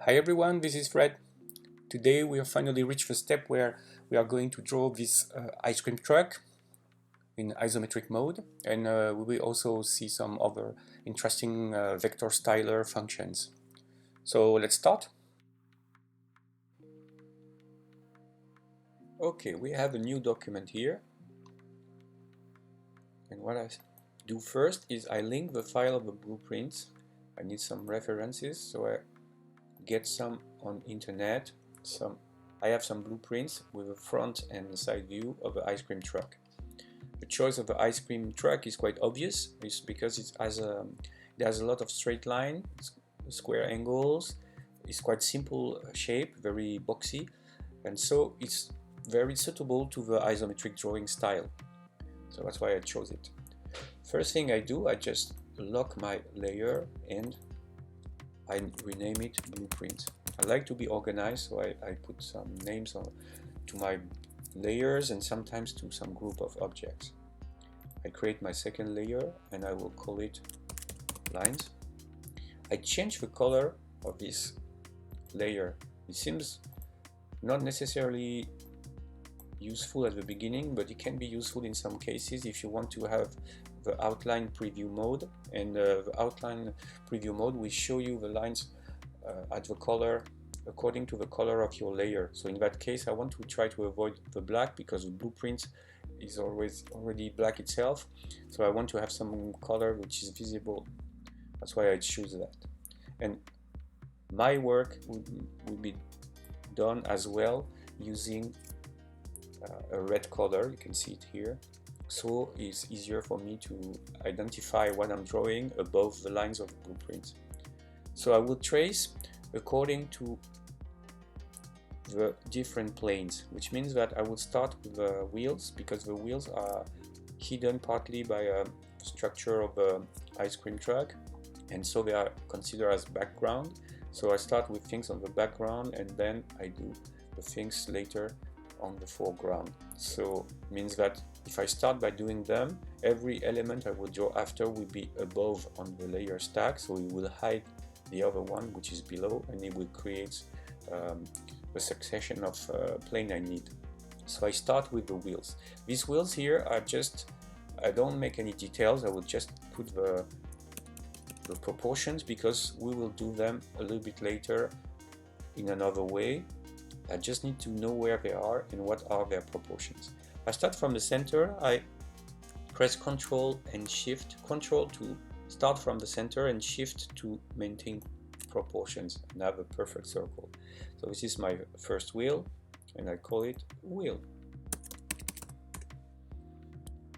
Hi everyone, this is Fred. Today we have finally reached the step where we are going to draw this ice cream truck in isometric mode, and we will also see some other interesting vector styler functions. So let's start. Okay, we have a new document here, and what I do first is I link the file of the blueprints. I need some references, so I get some on internet. I have some blueprints with a front and side view of the ice cream truck. The choice of the ice cream truck is quite obvious. It's because it has a lot of straight line, square angles. It's quite simple shape, very boxy, and so it's very suitable to the isometric drawing style. So that's why I chose it. First thing I do, I just lock my layer and I rename it blueprint. I like to be organized, so I put some names to my layers and sometimes to some group of objects. I create my second layer and I will call it lines. I change the color of this layer. It seems not necessarily useful at the beginning, but it can be useful in some cases if you want to have the outline preview mode, and the outline preview mode will show you the lines at the color according to the color of your layer. So in that case I want to try to avoid the black because the blueprint is already black itself, so I want to have some color which is visible. That's why I choose that. And my work will be done as well using a red color. You can see it here, so it's easier for me to identify what I'm drawing above the lines of the blueprint. So I will trace according to the different planes, which means that I will start with the wheels because the wheels are hidden partly by a structure of the ice cream truck, and so they are considered as background. So I start with things on the background and then I do the things later on the foreground. So it means that if I start by doing them, every element I will draw after will be above on the layer stack, so it will hide the other one which is below, and it will create the succession of plane I need. So I start with the wheels. These wheels here are just, I don't make any details, I will just put the proportions because we will do them a little bit later in another way. I just need to know where they are and what are their proportions. I start from the center, I press Ctrl and Shift, Ctrl to start from the center and Shift to maintain proportions and have a perfect circle. So this is my first wheel and I call it wheel.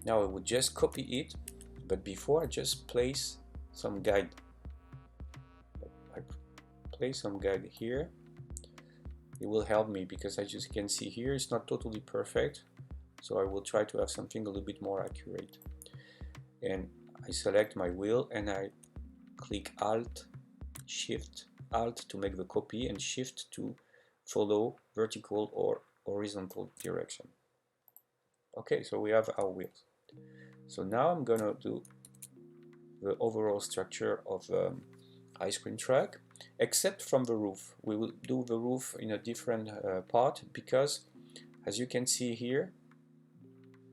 Now I would just copy it, but before I just place some guide. I place some guide here. It will help me because as you can see here, it's not totally perfect, so I will try to have something a little bit more accurate. And I select my wheel and I click Alt, Shift, Alt to make the copy and Shift to follow vertical or horizontal direction. Okay, so we have our wheels. So now I'm gonna do the overall structure of the ice cream truck, except from the roof. We will do the roof in a different part because as you can see here,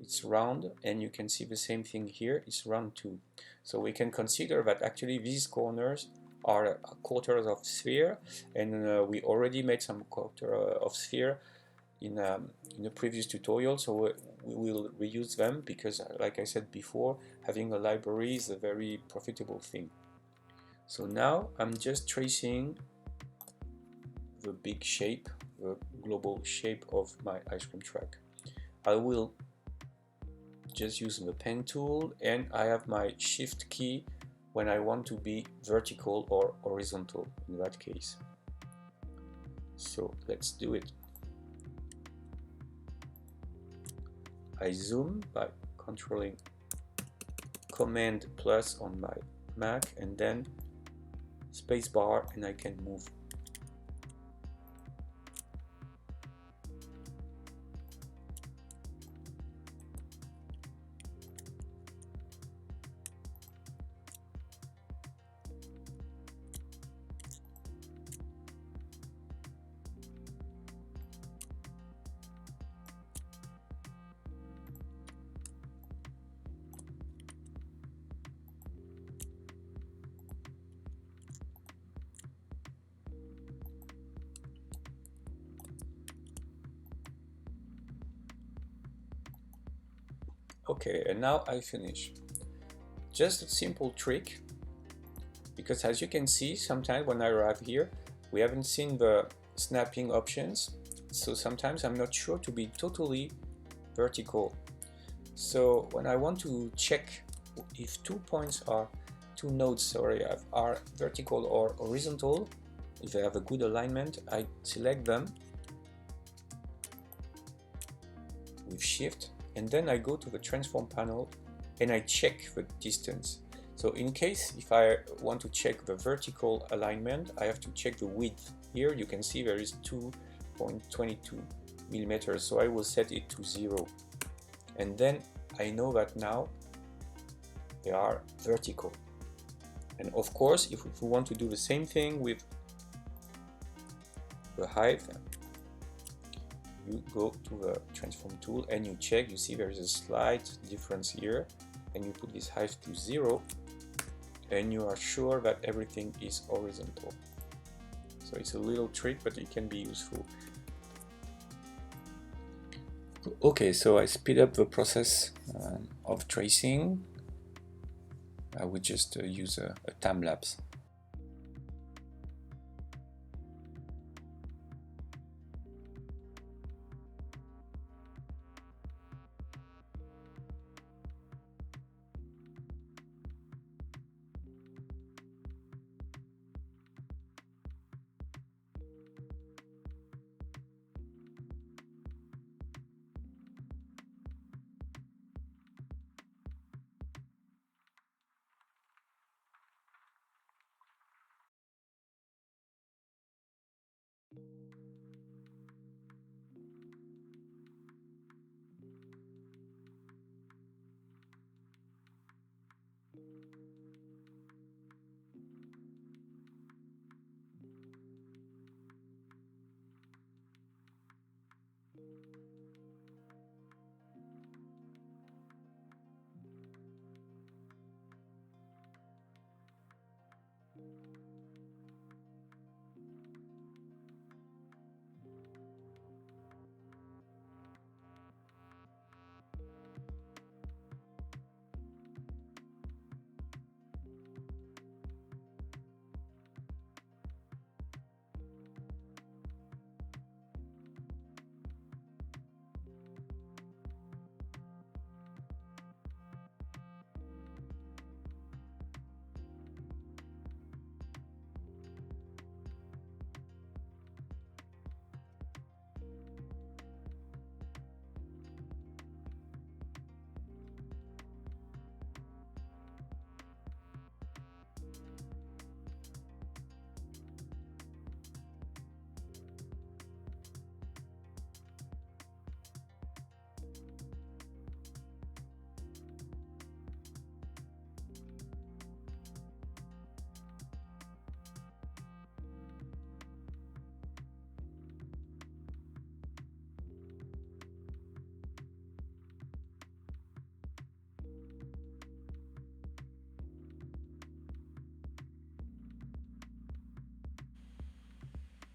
it's round, and you can see the same thing here, it's round too. So we can consider that actually these corners are quarters of sphere, and we already made some quarter of sphere in a previous tutorial, so we will reuse them because, like I said before, having a library is a very profitable thing. So now I'm just tracing the big shape, the global shape of my ice cream truck. I will just use the pen tool, and I have my shift key when I want to be vertical or horizontal in that case. So let's do it. I zoom by controlling Command plus on my Mac and then spacebar, and I can move. Okay, and now I finish. Just a simple trick, because as you can see, sometimes when I arrive here, we haven't seen the snapping options, so sometimes I'm not sure to be totally vertical. So when I want to check if two nodes are vertical or horizontal, if they have a good alignment, I select them with Shift, and then I go to the transform panel and I check the distance. So in case if I want to check the vertical alignment, I have to check the width. Here you can see there is 2.22 millimeters, so I will set it to 0. And then I know that now they are vertical. And of course, if we want to do the same thing with the height, you go to the transform tool and you check, you see there is a slight difference here, and you put this height to 0, and you are sure that everything is horizontal. So it's a little trick, but it can be useful. Okay, so I speed up the process of tracing. I would just use a time lapse.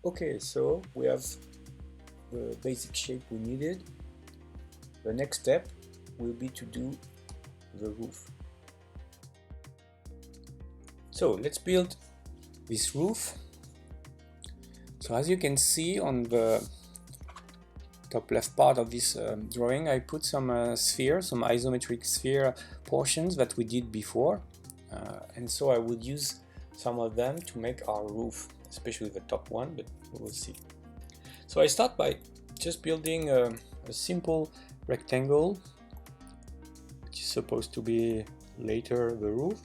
Okay, so we have the basic shape we needed. The next step will be to do the roof. So let's build this roof. So as you can see on the top left part of this drawing, I put some spheres, some isometric sphere portions that we did before, and so I would use some of them to make our roof, especially the top one, but we will see. So I start by just building a simple rectangle, which is supposed to be later the roof,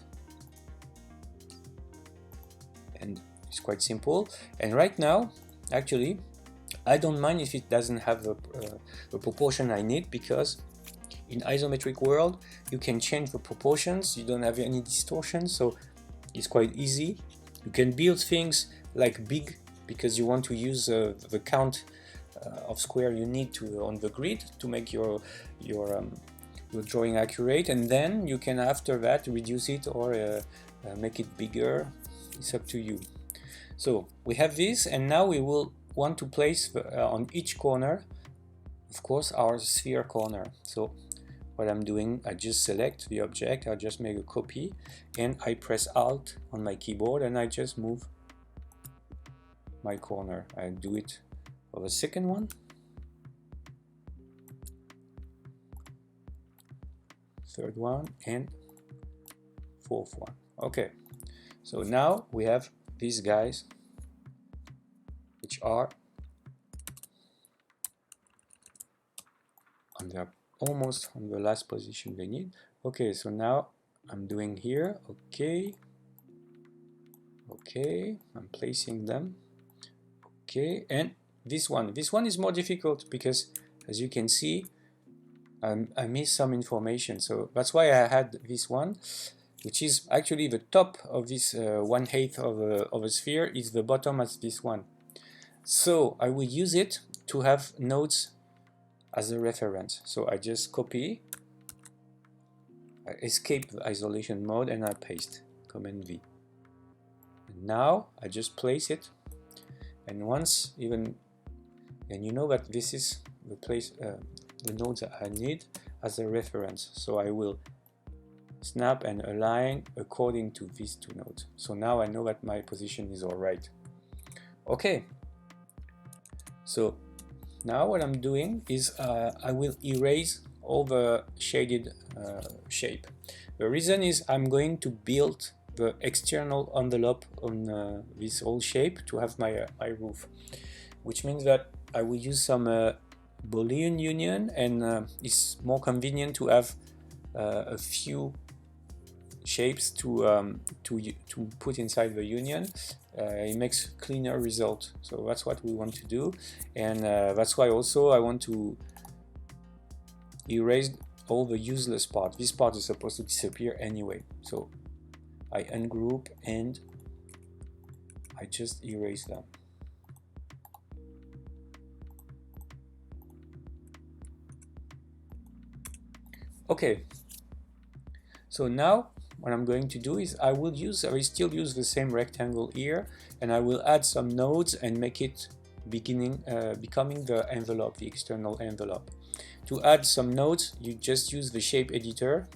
and it's quite simple. And right now, actually, I don't mind if it doesn't have the proportion I need, because in isometric world you can change the proportions, you don't have any distortion, so it's quite easy. You can build things like big because you want to use the count of square you need to on the grid to make your drawing accurate, and then you can after that reduce it or make it bigger. It's up to you. So we have this, and now we will want to place on each corner, of course, our sphere corner. So what I'm doing, I just select the object, I just make a copy, and I press Alt on my keyboard and I just move my corner. I do it for the second one, third one, and fourth one. Okay, so now we have these guys which are on the almost on the last position they need. Okay, so now I'm doing here, okay, I'm placing them, okay, and this one is more difficult because, as you can see, I missed some information, so that's why I had this one, which is actually the top of this 1/8 of a sphere is the bottom as this one. So I will use it to have nodes as a reference. So I just copy, I escape the isolation mode, and I paste, Command V. And now I just place it, and once even, and you know that this is the place, the nodes that I need as a reference. So I will snap and align according to these two nodes. So now I know that my position is all right. Okay. So now what I'm doing is I will erase all the shaded shape. The reason is I'm going to build the external envelope on this whole shape to have my roof, which means that I will use some Boolean union, and it's more convenient to have a few shapes to put inside the union. It makes cleaner result, so that's what we want to do, and that's why also I want to erase all the useless part. This part is supposed to disappear anyway, so I ungroup and I just erase them. Okay, so now what I'm going to do is I will still use the same rectangle here, and I will add some nodes and make it becoming the envelope, the external envelope. To add some nodes, you just use the shape editor,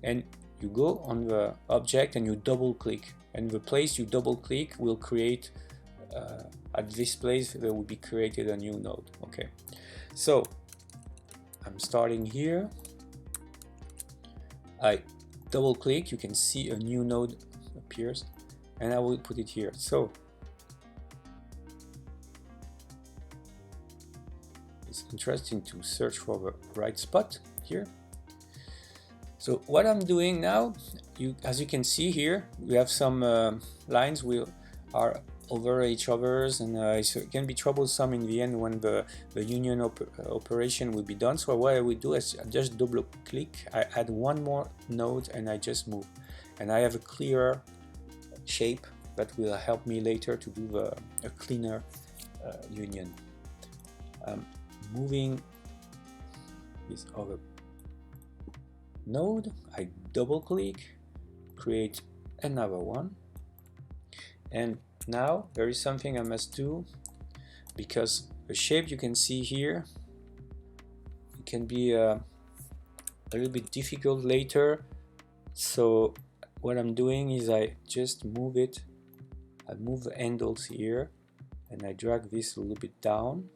and you go on the object and you double click, and the place you double click will create at this place there will be created a new node. Okay, so I'm starting here, I double click, you can see a new node appears, and I will put it here. So it's interesting to search for the right spot here. So what I'm doing now, as you can see here, we have some lines are over each others, and so it can be troublesome in the end when the union operation will be done. So what I will do is I just double click, I add one more node, and I just move, and I have a clearer shape that will help me later to do a cleaner union. Moving this other node, I double click, create another one, and now there is something I must do, because the shape you can see here, it can be a little bit difficult later. So what I'm doing is I just move it, I move the handles here, and I drag this a little bit down.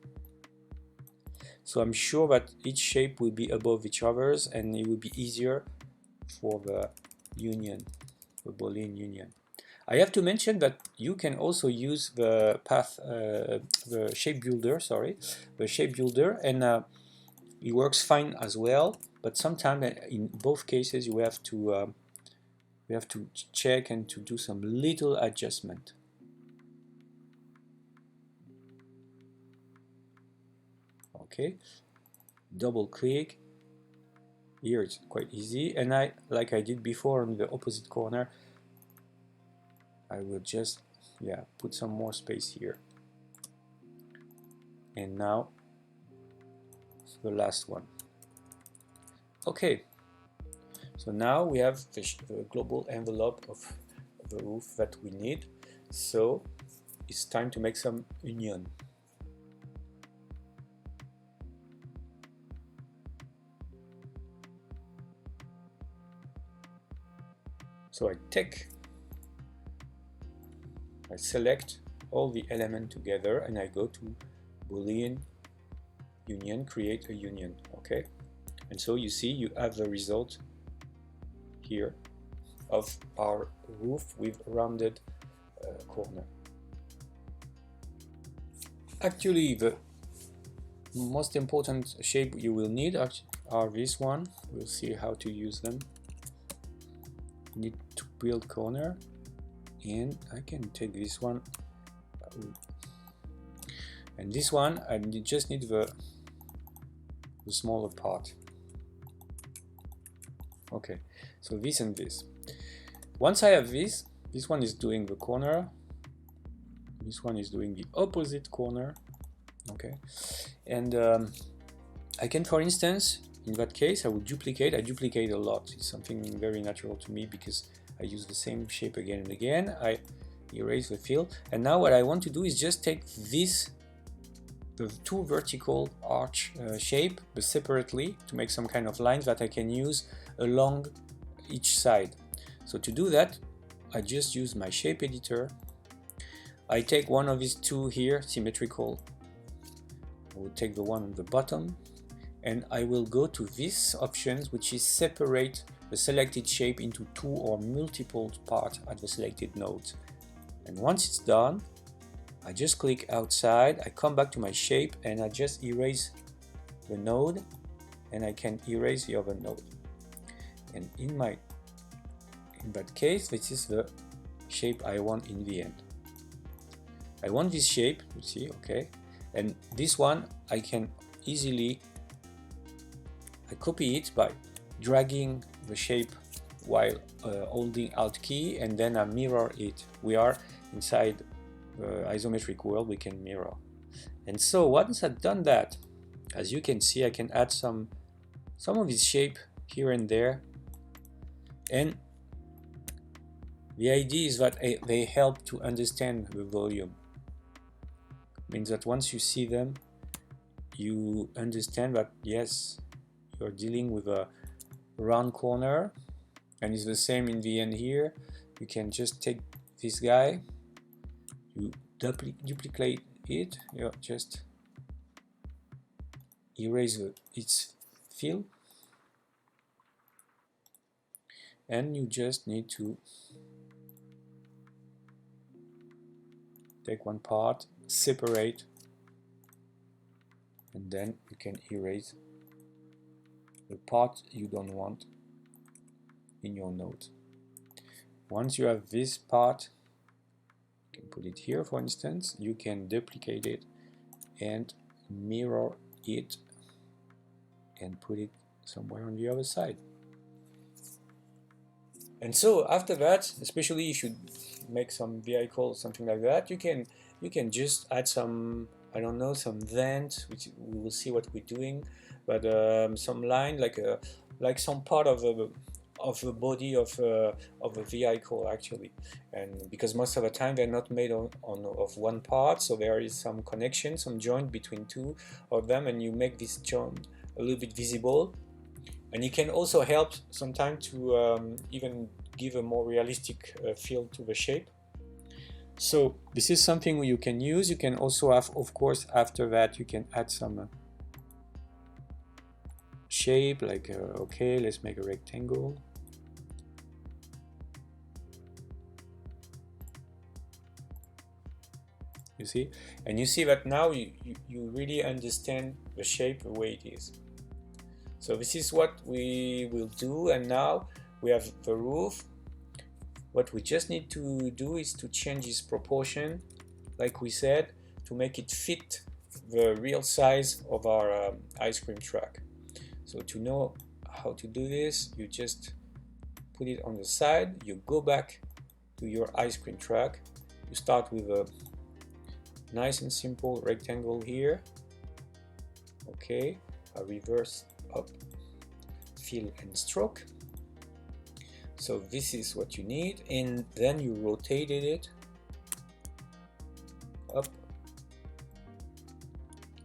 So I'm sure that each shape will be above each other's, and it will be easier for the union, the Boolean union. I have to mention that you can also use the the shape builder, and it works fine as well. But sometimes, in both cases, we have to check and to do some little adjustment. Okay, double click. Here it's quite easy, and like I did before on the opposite corner, I will just put some more space here. And now the last one. Okay, so now we have the global envelope of the roof that we need. So it's time to make some union. So I select all the elements together and I go to Boolean union, create a union. Okay, and so you see you have the result here of our roof with rounded corner. Actually, the most important shape you will need are this one. We'll see how to use them. You need to build corner, and I can take this one, and this one I just need the smaller part. Okay, so this and this. Once I have this one is doing the corner, this one is doing the opposite corner. Okay, and I can, for instance, in that case, I would duplicate. I duplicate a lot. It's something very natural to me because I use the same shape again and again. I erase the fill, and now what I want to do is just take this, the two vertical arch shape, but separately, to make some kind of lines that I can use along each side. So to do that, I just use my shape editor. I take one of these two here, symmetrical. I will take the one on the bottom, and I will go to this options, which is separate the selected shape into two or multiple parts at the selected nodes. And once it's done, I just click outside, I come back to my shape, and I just erase the node, and I can erase the other node. And in that case, this is the shape I want in the end. I want this shape, you see, okay, and this one I can easily, I copy it by dragging the shape while holding Alt key, and then I mirror it. We are inside the isometric world, we can mirror. And so once I've done that, as you can see, I can add some of this shape here and there, and the idea is that they help to understand the volume. Means that once you see them, you understand that yes, you're dealing with a round corner, and it's the same in the end here. You can just take this guy, you duplicate it, you just erase its fill, and you just need to take one part, separate, and then you can erase the part you don't want in your node. Once you have this part, you can put it here, for instance, you can duplicate it and mirror it and put it somewhere on the other side. And so after that, especially if you make some vehicle, something like that, you can just add some, I don't know, some vent, which we will see what we're doing, but some line like some part of the body of a vehicle actually, and because most of the time they're not made of one part, so there is some connection, some joint between two of them, and you make this joint a little bit visible. And it can also help sometimes to even give a more realistic feel to the shape. So this is something you can use. You can also have, of course, after that you can add some shape, like okay, let's make a rectangle. You see, and you see that now you really understand the shape the way it is. So this is what we will do, and now we have the roof. What we just need to do is to change its proportion, like we said, to make it fit the real size of our ice cream truck. So to know how to do this, you just put it on the side, you go back to your ice cream truck, you start with a nice and simple rectangle here. Okay, I reverse up, fill and stroke. So this is what you need, and then you rotated it up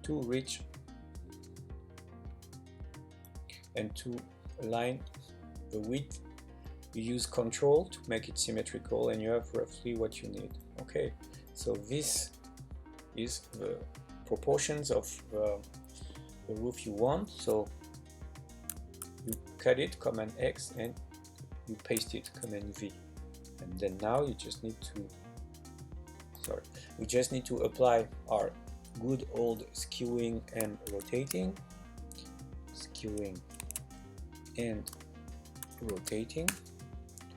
to reach and to align the width you use control to make it symmetrical, and you have roughly what you need. Okay, so this is the proportions of the roof you want. So you cut it, Command X, and you paste it, Command V, and then now you just need to apply our good old skewing and rotating, skewing and rotating.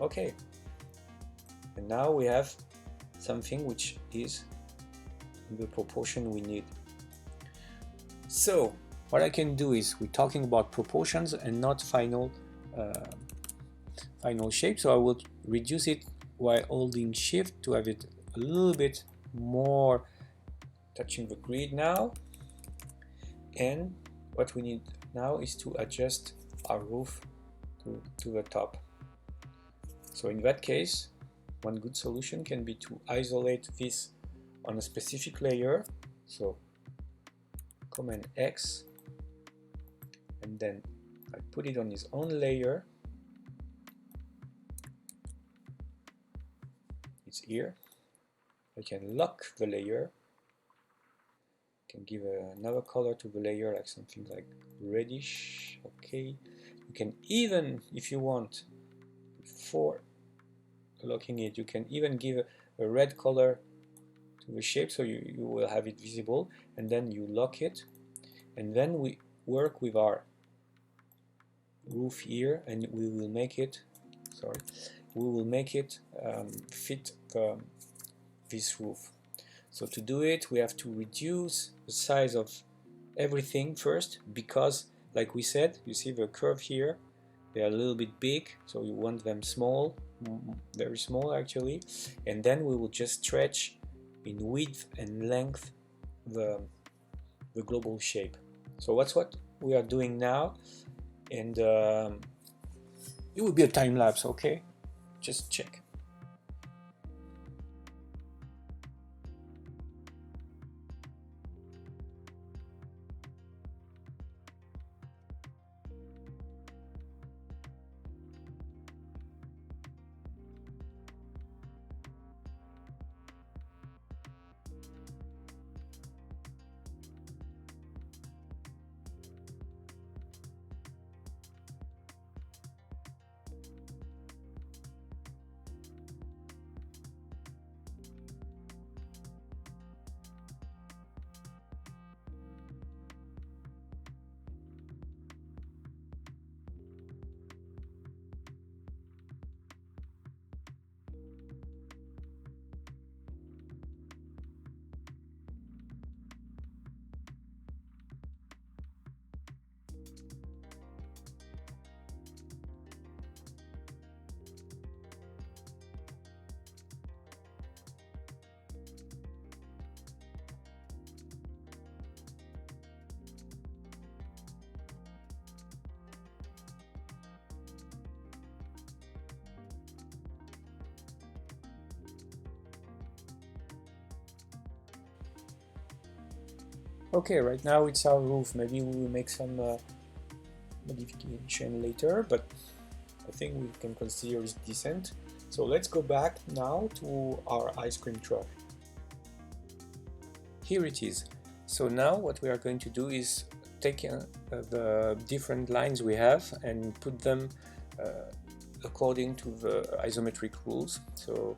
Okay, and now we have something which is the proportion we need. So what I can do is, we're talking about proportions and not final shape, so I will reduce it while holding shift to have it a little bit more touching the grid now. And what we need now is to adjust our roof to the top. So in that case, one good solution can be to isolate this on a specific layer. So Command X, and then I put it on its own layer. It's here. I can lock the layer. I can give another color to the layer, like something like reddish. Okay. You can even, if you want, before locking it, you can even give a red color to the shape, so you will have it visible, and then you lock it, and then we work with our roof here, and we will make it fit this roof. So to do it, we have to reduce the size of everything first, because like we said, you see the curve here, they are a little bit big, so you want them small, very small actually, and then we will just stretch in width and length the global shape. So that's what we are doing now, and it will be a time lapse. Okay, just check. Okay, right now it's our roof. Maybe we will make some modification later, but I think we can consider it decent. So let's go back now to our ice cream truck. Here it is. So now what we are going to do is take the different lines we have and put them according to the isometric rules. So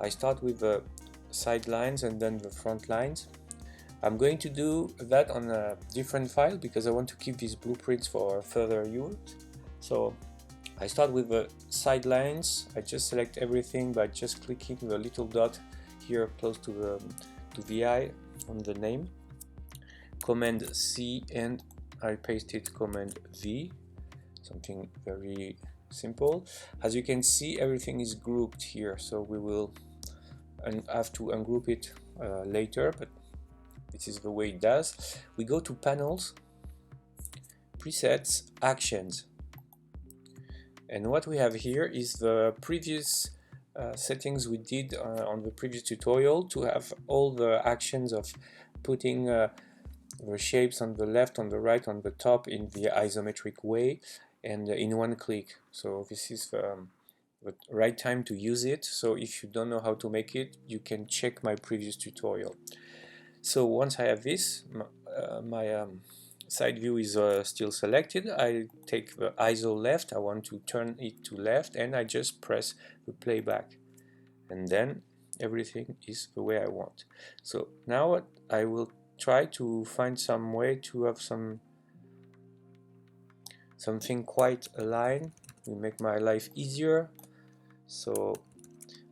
I start with the side lines and then the front lines. I'm going to do that on a different file because I want to keep these blueprints for further use. So I start with the side lines. I just select everything by just clicking the little dot here close to the eye on the name. Command C, and I paste it Command V. Something very simple. As you can see, everything is grouped here, so we will have to ungroup it later, but this is the way it does. We go to Panels, Presets, Actions, and what we have here is the previous settings we did on the previous tutorial to have all the actions of putting the shapes on the left, on the right, on the top in the isometric way and in one click. So this is the right time to use it. So if you don't know how to make it, you can check my previous tutorial. So once I have this, my side view is still selected. I take the ISO left, I want to turn it to left, and I just press the playback, and then everything is the way I want. So now I will try to find some way to have something quite aligned. Will make my life easier. So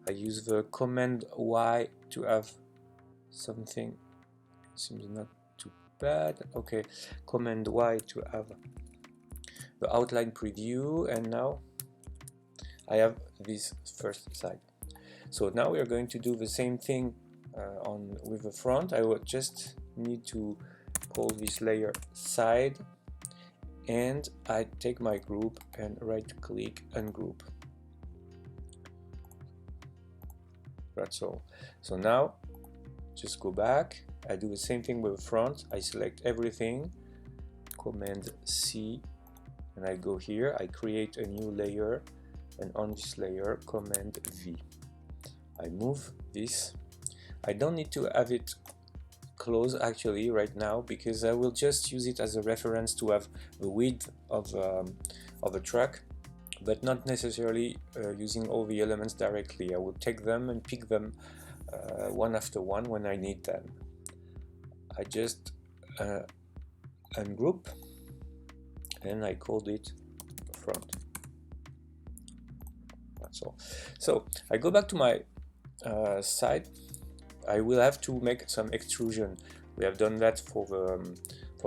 I use the Command Y to have something. Seems not too bad. Okay, Command Y to have the outline preview, and now I have this first side. So now we are going to do the same thing with the front. I would just need to call this layer side, and I take my group and right click ungroup. That's all. So now just go back. I do the same thing with the front. I select everything, Command C, and I go here. I create a new layer, and on this layer, Command V. I move this. I don't need to have it close actually right now, because I will just use it as a reference to have the width of a truck, but not necessarily using all the elements directly. I will take them and pick them one after one when I need them. I just ungroup, and I called it front. That's all. So I go back to my side. I will have to make some extrusion. We have done that for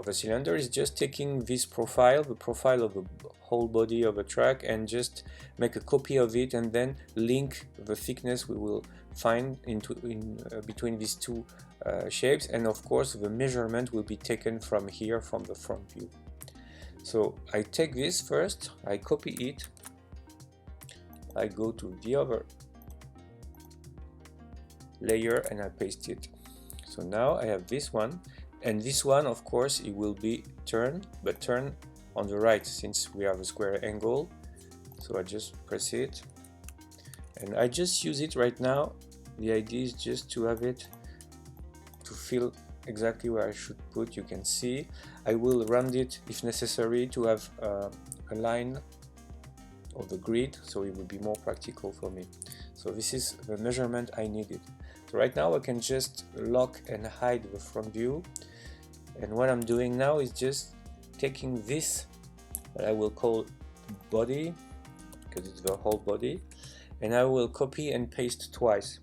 the cylinder. Is just taking this profile, the profile of the whole body of a truck, and just make a copy of it, and then link the thickness we will find in between these two shapes. And of course the measurement will be taken from here, from the front view. So I take this first, I copy it, I go to the other layer and I paste it. So now I have this one, and this one of course it will be turned, but turn on the right since we have a square angle. So I just press it, and I just use it right now. The idea is just to have it to feel exactly where I should put. You can see I will round it if necessary to have a line of the grid, so it will be more practical for me. So this is the measurement I needed. So right now I can just lock and hide the front view, and what I'm doing now is just taking this that I will call body, because it's the whole body, and I will copy and paste twice.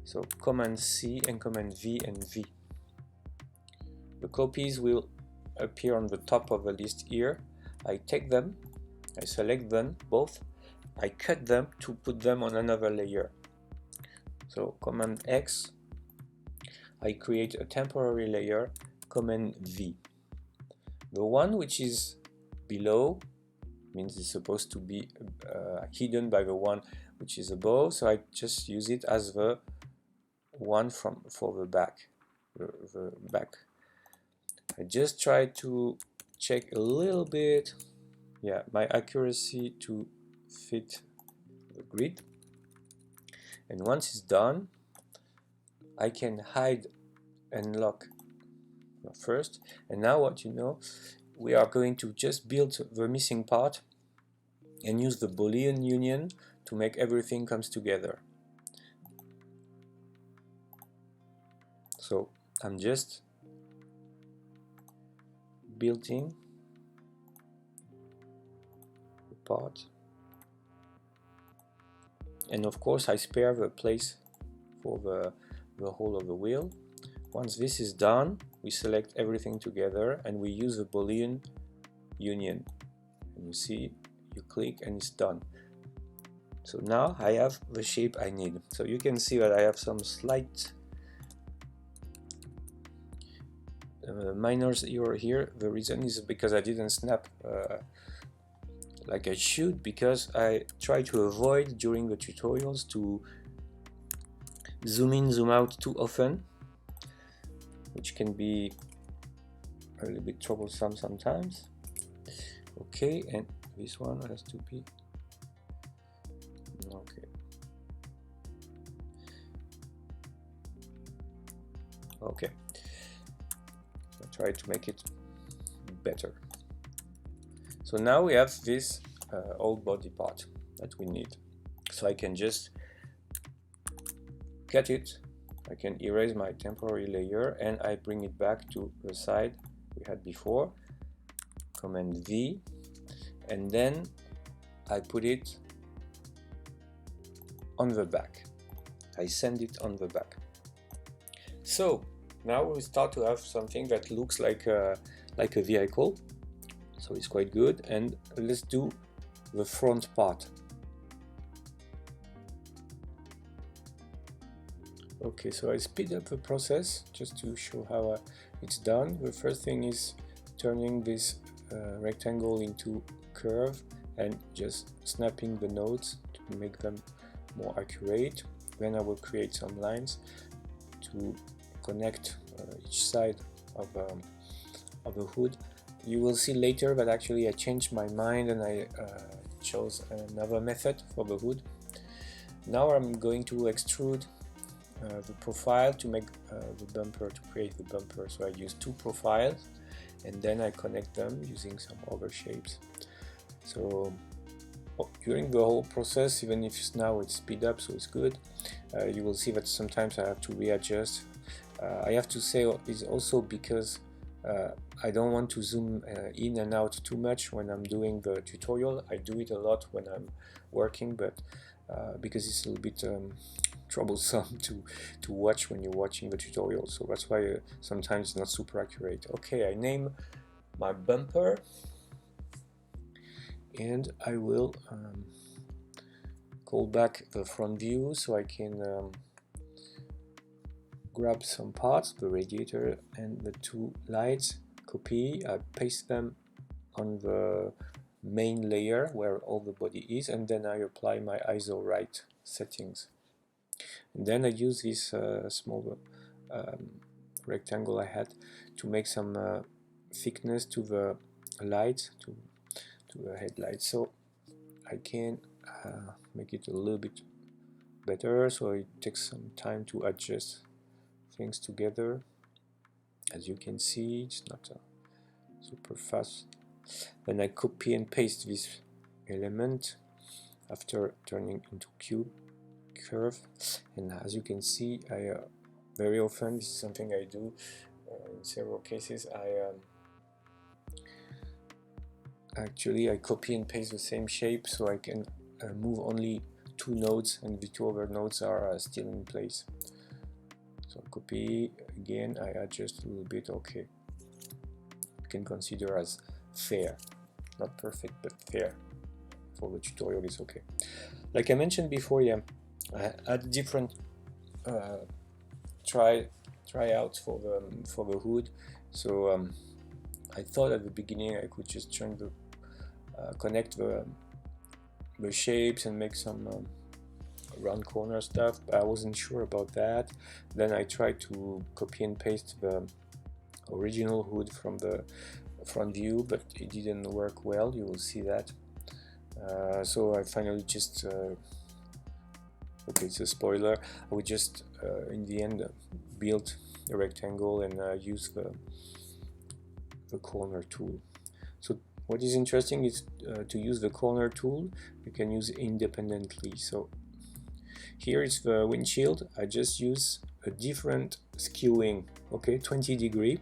So Command C and Command V and V. The copies will appear on the top of the list here. I take them, I select them both, I cut them to put them on another layer. So Command X, I create a temporary layer, Command V. The one which is below means it's supposed to be hidden by the one which is above, so I just use it as the one for the back. The back. I just try to check a little bit, yeah, my accuracy to fit the grid. And once it's done, I can hide and lock first. And now what you know, we are going to just build the missing part and use the Boolean union to make everything comes together. So I'm just building the part, and of course I spare the place for the whole of the wheel. Once this is done, we select everything together and we use the Boolean union, and you see, you click and it's done. So now I have the shape I need. So you can see that I have some slight minors error here. The reason is because I didn't snap like I should, because I try to avoid during the tutorials to zoom in, zoom out too often, which can be a little bit troublesome sometimes. Okay, and this one has to be Okay, I'll try to make it better. So now we have this old body part that we need. So I can just cut it, I can erase my temporary layer, and I bring it back to the side we had before. Command V, and then I put it on the back. I send it on the back. So now we start to have something that looks like a vehicle. So it's quite good. And let's do the front part. Okay, so I speed up the process just to show how it's done. The first thing is turning this rectangle into curve and just snapping the nodes to make them more accurate. Then I will create some lines to connect each side of the hood. You will see later that actually I changed my mind and I chose another method for the hood. Now I'm going to extrude the profile to make the bumper, to create the bumper. So I use two profiles and then I connect them using some other shapes. So during the whole process, even if now it's speed up, so it's good, you will see that sometimes I have to readjust. I have to say it's also because I don't want to zoom in and out too much when I'm doing the tutorial. I do it a lot when I'm working, but because it's a little bit troublesome to watch when you're watching the tutorial, so that's why sometimes it's not super accurate. Okay, I name my bumper and I will call back the front view so I can grab some parts, the radiator and the two lights, copy, I paste them on the main layer where all the body is, and then I apply my ISO right settings. And then I use this small rectangle I had to make some thickness to the light, to the headlight, so I can make it a little bit better, so it takes some time to adjust things together. As you can see, it's not super fast. Then I copy and paste this element after turning into curve, and as you can see, I very often, this is something I do in several cases, I copy and paste the same shape so I can move only two nodes and the two other nodes are still in place. So copy again, I adjust a little bit. Okay, you can consider as fair, not perfect but fair. For the tutorial is okay. Like I mentioned before, yeah, I had different tryouts for the hood. So I thought at the beginning I could just turn the connect the shapes and make some round corner stuff, but I wasn't sure about that. Then I tried to copy and paste the original hood from the front view, but it didn't work well. You will see that. So I finally just okay, it's a spoiler. I would just in the end build a rectangle and use the corner tool. So what is interesting is to use the corner tool you can use independently. So here is the windshield. I just use a different skewing, okay, 20 degree.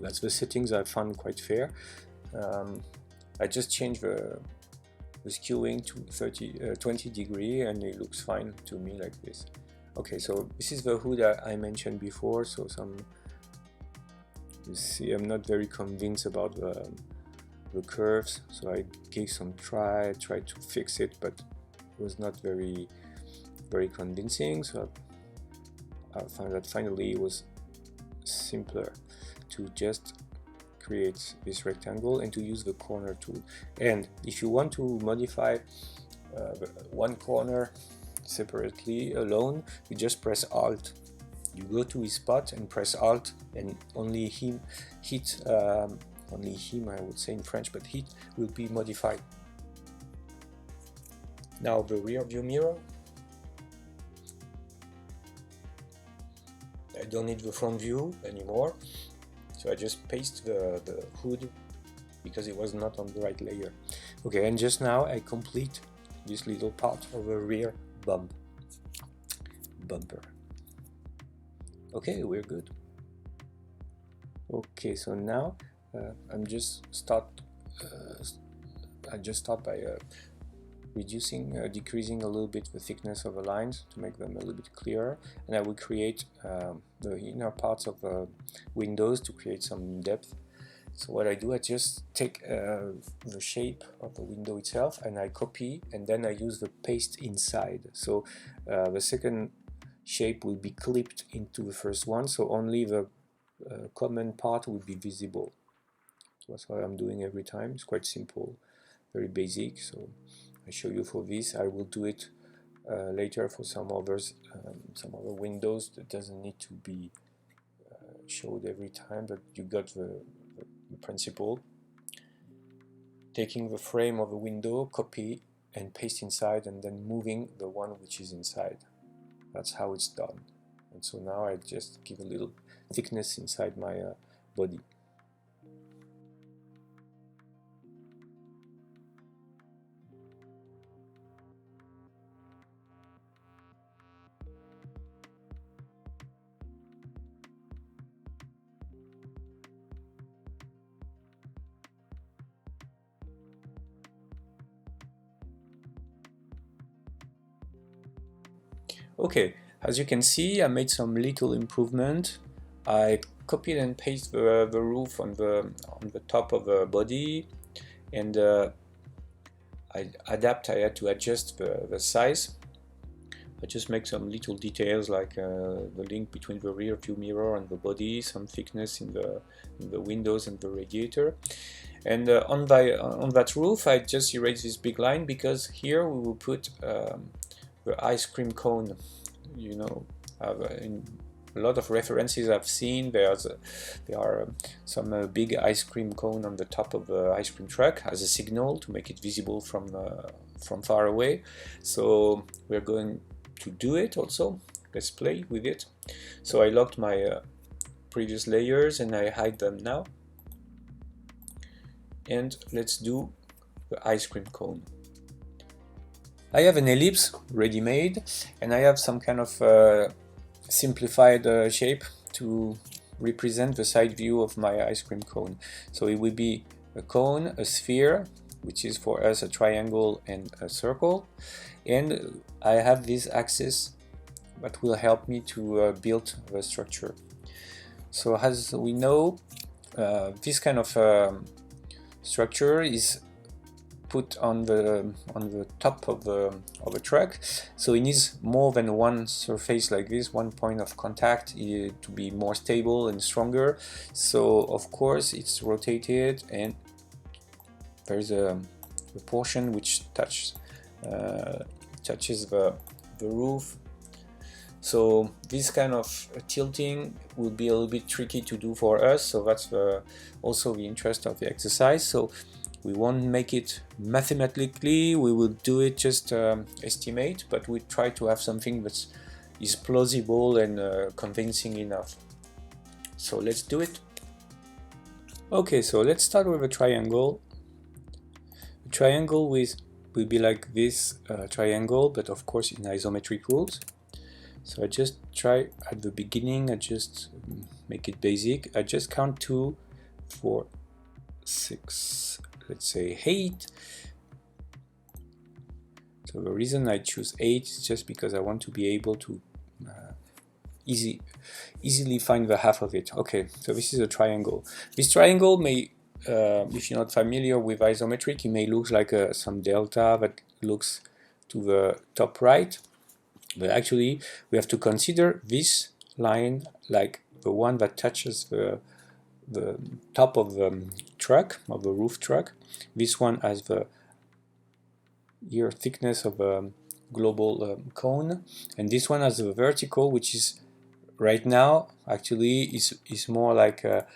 That's the settings I found quite fair. I just changed the skewing to 20 degree and it looks fine to me like this. Okay, so this is the hood I mentioned before. So you see I'm not very convinced about the curves, so I gave some tried to fix it, but it was not very convincing. So I found that finally it was simpler to just create this rectangle and to use the corner tool. And if you want to modify one corner separately alone, you just press Alt. You go to his spot and press Alt, and only him I would say in French, but hit will be modified. Now the rear view mirror. I don't need the front view anymore, so I just paste the hood because it was not on the right layer. Okay, and just now I complete this little part of a rear bumper. Okay, we're good. Okay, so now I just start by decreasing a little bit the thickness of the lines to make them a little bit clearer, and I will create the inner parts of the windows to create some depth. So what I do, I just take the shape of the window itself and I copy, and then I use the paste inside. So the second shape will be clipped into the first one, so only the common part will be visible. That's what I'm doing every time. It's quite simple, very basic. So I show you for this. I will do it later for some others, some other windows that doesn't need to be showed every time, but you got the principle. Taking the frame of the window, copy and paste inside, and then moving the one which is inside. That's how it's done. And so now I just give a little thickness inside my body. Okay, as you can see, I made some little improvement. I copied and pasted the roof on the top of the body, and I had to adjust the size. I just make some little details like the link between the rear view mirror and the body, some thickness in the windows and the radiator. And on that roof, I just erased this big line because here we will put the ice cream cone. You know, in a lot of references I've seen, there are some big ice cream cone on the top of the ice cream truck as a signal to make it visible from far away. So we're going to do it also. Let's play with it. So I locked my previous layers and I hide them now. And let's do the ice cream cone. I have an ellipse ready-made, and I have some kind of simplified shape to represent the side view of my ice cream cone. So it will be a cone, a sphere, which is for us a triangle and a circle, and I have this axis that will help me to build the structure. So as we know, this kind of structure is put on the top of the truck, so it needs more than one surface like this, one point of contact to be more stable and stronger. So of course it's rotated, and there's a portion which touches the roof. So this kind of tilting will be a little bit tricky to do for us, so that's also the interest of the exercise. So we won't make it mathematically, we will do it just estimate, but we try to have something that is plausible and convincing enough. So let's do it. Okay, so let's start with a triangle. A triangle will be like this triangle, but of course in isometric rules. So I just try at the beginning, I just make it basic. I just count 2, 4, 6, let's say 8. So the reason I choose 8 is just because I want to be able to easily find the half of it. Okay, so this is a triangle. This triangle may, if you're not familiar with isometric, it may look like some delta that looks to the top right, but actually we have to consider this line like the one that touches the top of the truck, of the roof truck. This one has the ear thickness of a global cone, and this one has the vertical, which is right now actually is more like a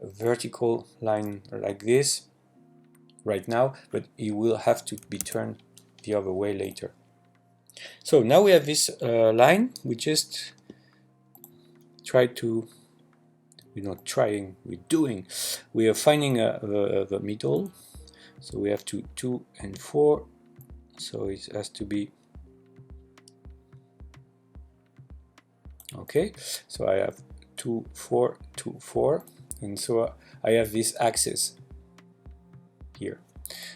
vertical line like this right now, but it will have to be turned the other way later. So now we have this line, we just try to, we're not trying, we're doing, we are finding the middle. So we have 2 and 4, so it has to be okay. So I have 2 4 2 4, and so I have this axis here.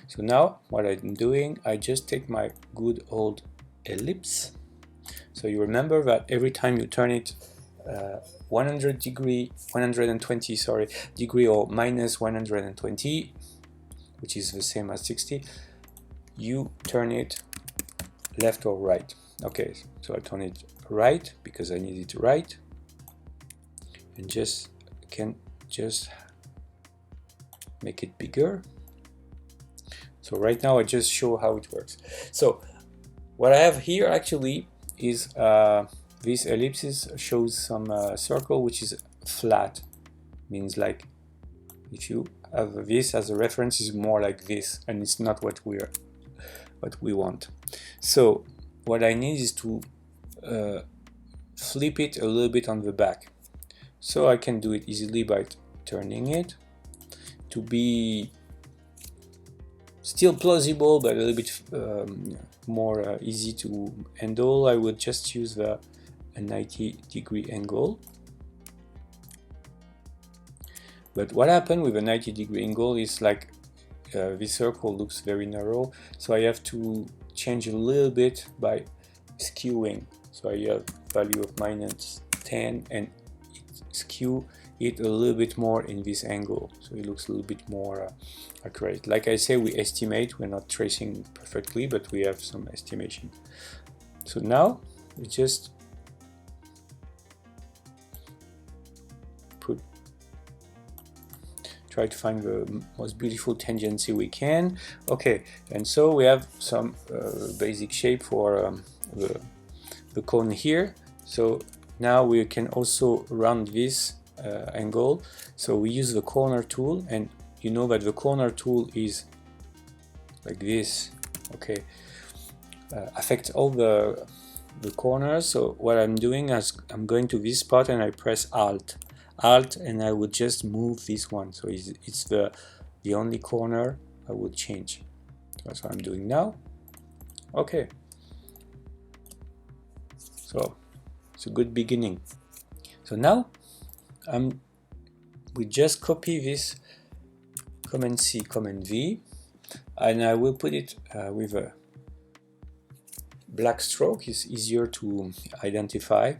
So now what I'm doing, I just take my good old ellipse. So you remember that every time you turn it 120 sorry, degree, or minus 120, which is the same as 60, you turn it left or right. Okay, so I turn it right because I need it right, and can just make it bigger. So right now I just show how it works. So what I have here actually is this ellipsis shows some circle which is flat, means like if you have this as a reference is more like this, and it's not what we want. So what I need is to flip it a little bit on the back. So I can do it easily by turning it to be still plausible but a little bit more easy to handle. I would just use a 90-degree angle. But what happened with a 90-degree angle is like this circle looks very narrow, so I have to change a little bit by skewing. So I have value of -10 and skew it a little bit more in this angle, so it looks a little bit more accurate. Like I say, we estimate, we're not tracing perfectly, but we have some estimation. So now we just try to find the most beautiful tangency we can. Okay, and so we have some basic shape for the cone here. So now we can also round this angle. So we use the corner tool, and you know that the corner tool is like this. Okay, affects all the corners. So what I'm doing is I'm going to this spot and I press Alt, and I would just move this one. So it's the only corner I would change. That's what I'm doing now. Okay, so it's a good beginning. So now we just copy this Command C, Command V, and I will put it with a black stroke. It's easier to identify,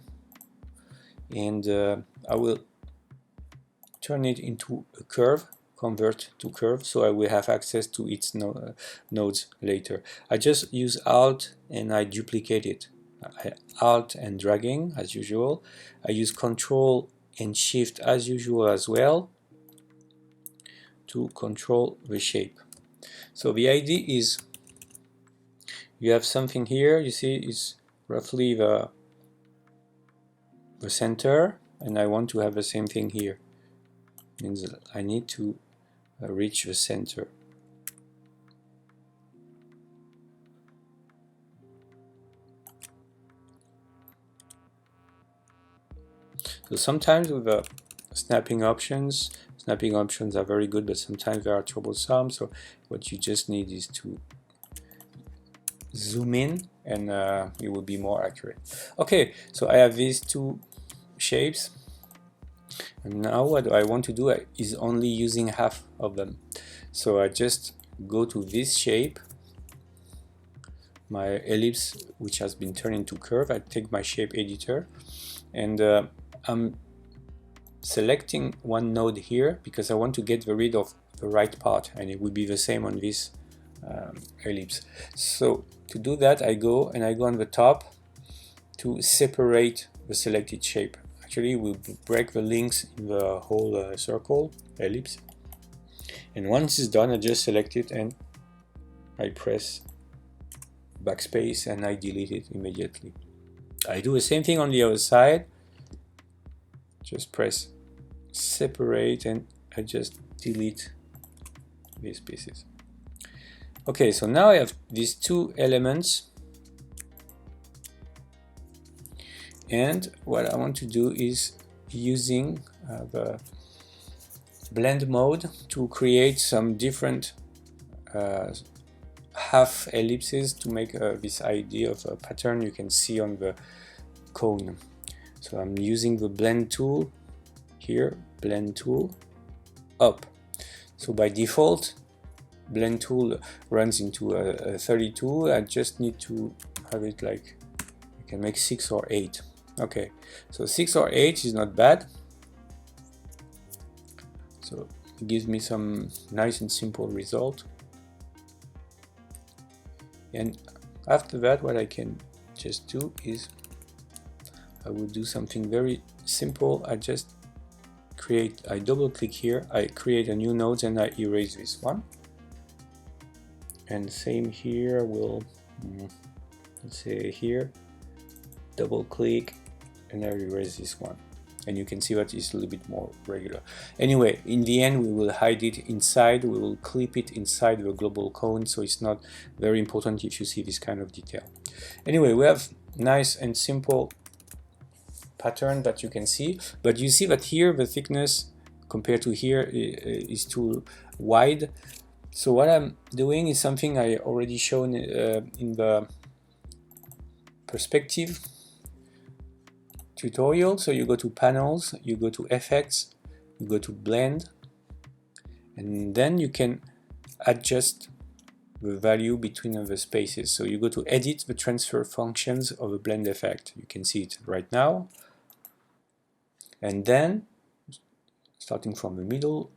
and I will turn it into a curve, convert to curve, so I will have access to its nodes later. I just use Alt and I duplicate it. Alt and dragging as usual. I use Control and Shift as usual as well to control the shape. So the idea is you have something here, you see it's roughly the center, and I want to have the same thing here. Means I need to reach the center. So sometimes with the snapping options are very good, but sometimes they are troublesome. So what you just need is to zoom in, and it will be more accurate. Okay, so I have these two shapes, and now what I want to do is only using half of them. So I just go to this shape, my ellipse which has been turned into curve. I take my shape editor, and I'm selecting one node here because I want to get rid of the right part, and it will be the same on this ellipse. So to do that, I go on the top to separate the selected shape. Actually, we'll break the links in the whole circle ellipse, and once it's done, I just select it and I press backspace and I delete it immediately. I do the same thing on the other side. Just press separate and I just delete these pieces. Okay, so now I have these two elements, and what I want to do is using the blend mode to create some different half ellipses to make this idea of a pattern you can see on the cone. So I'm using the blend tool here, blend tool, up. So by default, blend tool runs into a 32. I just need to have it like, I can make 6 or 8. Okay, so 6 or 8 is not bad. So it gives me some nice and simple result. And after that, what I can just do is I will do something very simple. I double click here, I create a new node and I erase this one. And same here, we'll let's say here, double click and I erase this one. And you can see that it's a little bit more regular. Anyway, in the end we will hide it inside, we will clip it inside the global cone, so it's not very important if you see this kind of detail. Anyway, we have nice and simple pattern that you can see, but you see that here the thickness compared to here is too wide. So what I'm doing is something I already shown in the perspective tutorial. So you go to panels, you go to effects, you go to blend, and then you can adjust the value between the spaces. So you go to edit the transfer functions of a blend effect. You can see it right now. And then, starting from the middle,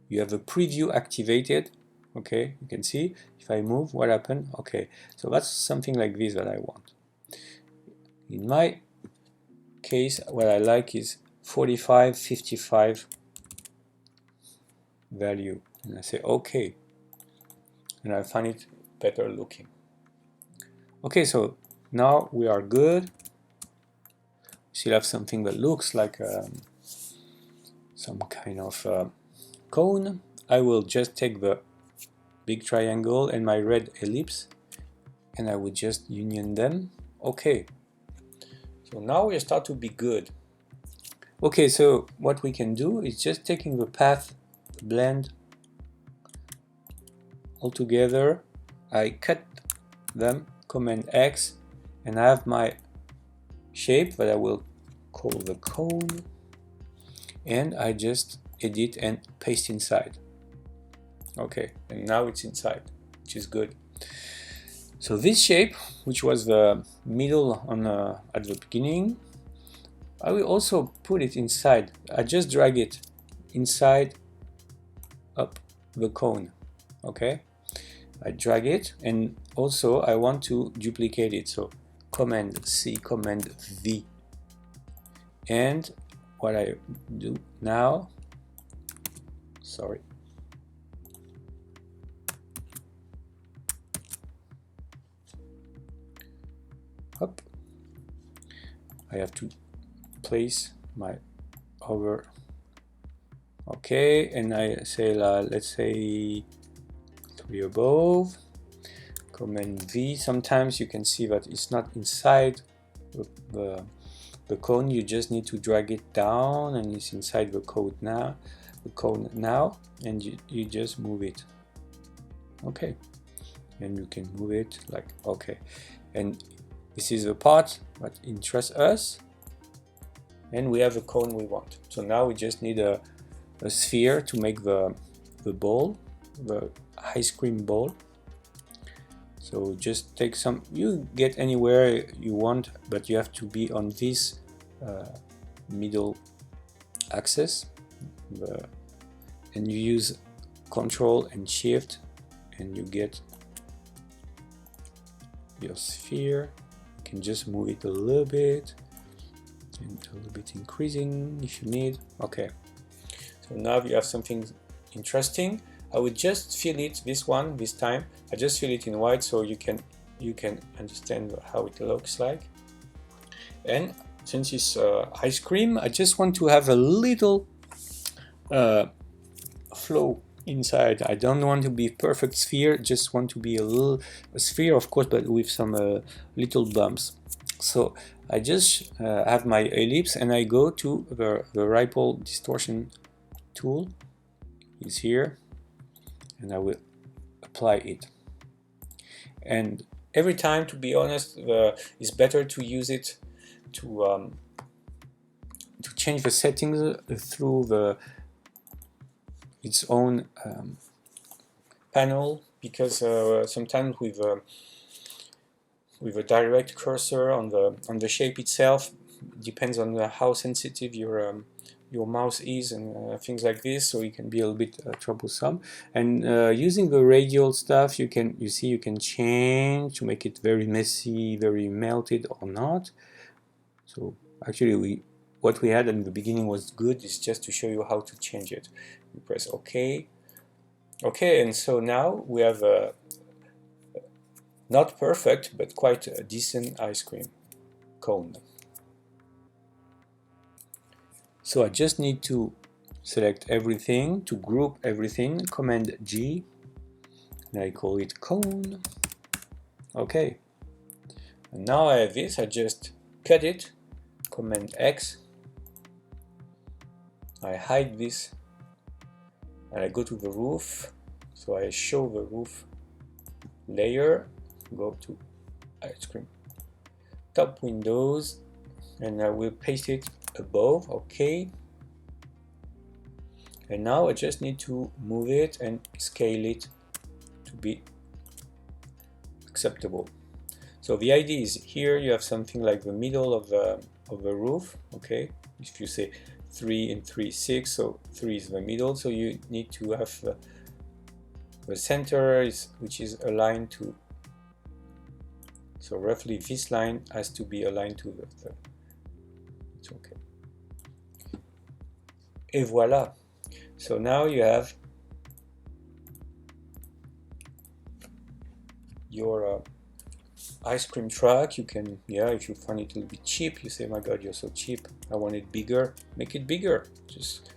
you have a preview activated. Okay, you can see if I move, what happened? Okay, so that's something like this that I want. In my case, what I like is 45, 55 value, and I say okay, and I find it better looking. Okay, so now we are good. Still have something that looks like some kind of cone. I will just take the big triangle and my red ellipse and I will just union them. Okay, so now we start to be good. Okay, so what we can do is just taking the path, blend all together. I cut them, Command X, and I have my shape that I will call the cone, and I just edit and paste inside. Okay, and now it's inside, which is good. So this shape, which was the middle on at the beginning, I will also put it inside. I just drag it inside up the cone. Okay, I drag it, and also I want to duplicate it, so Command C, Command V. And what I do now, sorry, up, I have to place my over. Okay, and I say let's say 3 above, Command V. Sometimes you can see that it's not inside the cone, you just need to drag it down and it's inside the cone now, and you just move it. Okay, and you can move it like okay, and this is the part that interests us, and we have the cone we want. So now we just need a sphere to make the ball, the ice cream ball. So just take some, you get anywhere you want, but you have to be on this middle axis, and you use Control and Shift, and you get your sphere. You can just move it a little bit, and a little bit increasing if you need. Okay, so now you have something interesting. I will just fill it, this one, this time. I just fill it in white so you can understand how it looks like. And since it's ice cream, I just want to have a little flow inside. I don't want to be perfect sphere, just want to be a sphere, of course, but with some little bumps. So I just have my ellipse and I go to the ripple distortion tool. Is here, and I will apply it. And every time, to be honest, it's better to use it to change the settings through its own panel, because sometimes with a direct cursor on the shape itself, depends on how sensitive your mouse is and things like this, so it can be a little bit troublesome. And using the radial stuff, you can change to make it very messy, very melted or not. So actually what we had in the beginning was good. It's just to show you how to change it. You press OK. Okay, and so now we have not perfect, but quite a decent ice cream cone. So I just need to select everything, to group everything, Command G, and I call it cone. Okay, and now I have this. I just cut it, Command X, I hide this, and I go to the roof. So I show the roof layer, go to ice cream top windows, and I will paste it above. Okay, and now I just need to move it and scale it to be acceptable. So the idea is, here you have something like the middle of the roof. Okay, if you say 3 and 3, 6, so 3 is the middle, so you need to have the center which is aligned to, so roughly this line has to be aligned to the it's okay. Et voila. So now you have your ice cream truck. You can, if you find it a little bit cheap, you say, my god, you're so cheap, I want it bigger, make it bigger. Just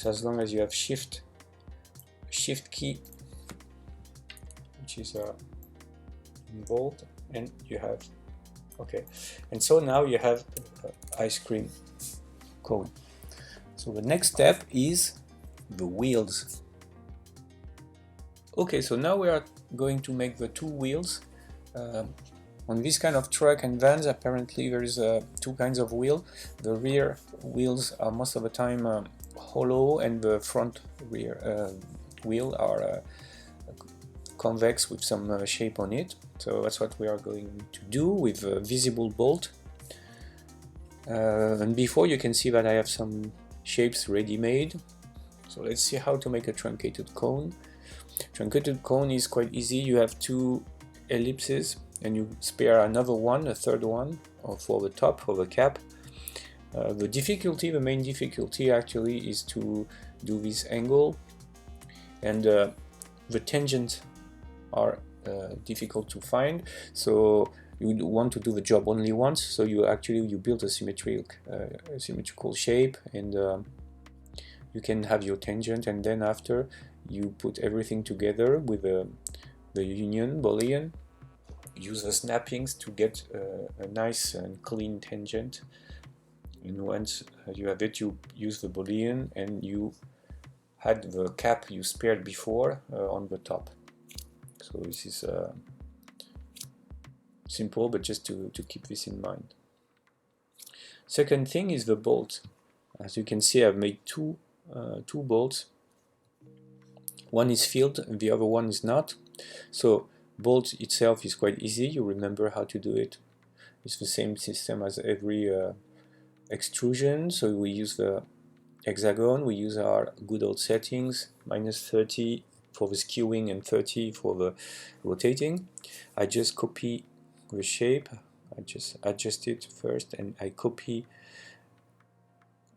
as long as you have shift key, which is involved, and you have, okay, and so now you have ice cream cone. So the next step is the wheels. Okay, so now we are going to make the 2 wheels. On this kind of truck and vans, apparently there is 2 kinds of wheel. The rear wheels are most of the time hollow, and the front rear wheel are convex with some shape on it. So that's what we are going to do with a visible bolt. And before, you can see that I have some shapes ready-made. So let's see how to make a truncated cone. Truncated cone is quite easy. You have 2 ellipses and you spare another one, a third one, for the top, for the cap. The main difficulty actually is to do this angle, and the tangents are difficult to find. So you want to do the job only once, so you build a symmetrical shape, and you can have your tangent, and then after you put everything together with the boolean, use the snappings to get a nice and clean tangent. And once you have it, you use the boolean and you had the cap you spared before on the top. So this is simple, but just to keep this in mind. Second thing is the bolt. As you can see, I've made two bolts. One is filled and the other one is not. So bolt itself is quite easy. You remember how to do it. It's the same system as every extrusion. So we use the hexagon, we use our good old settings, -30 for the skewing and 30 for the rotating. I just copy the shape, I just adjust it first, and I copy,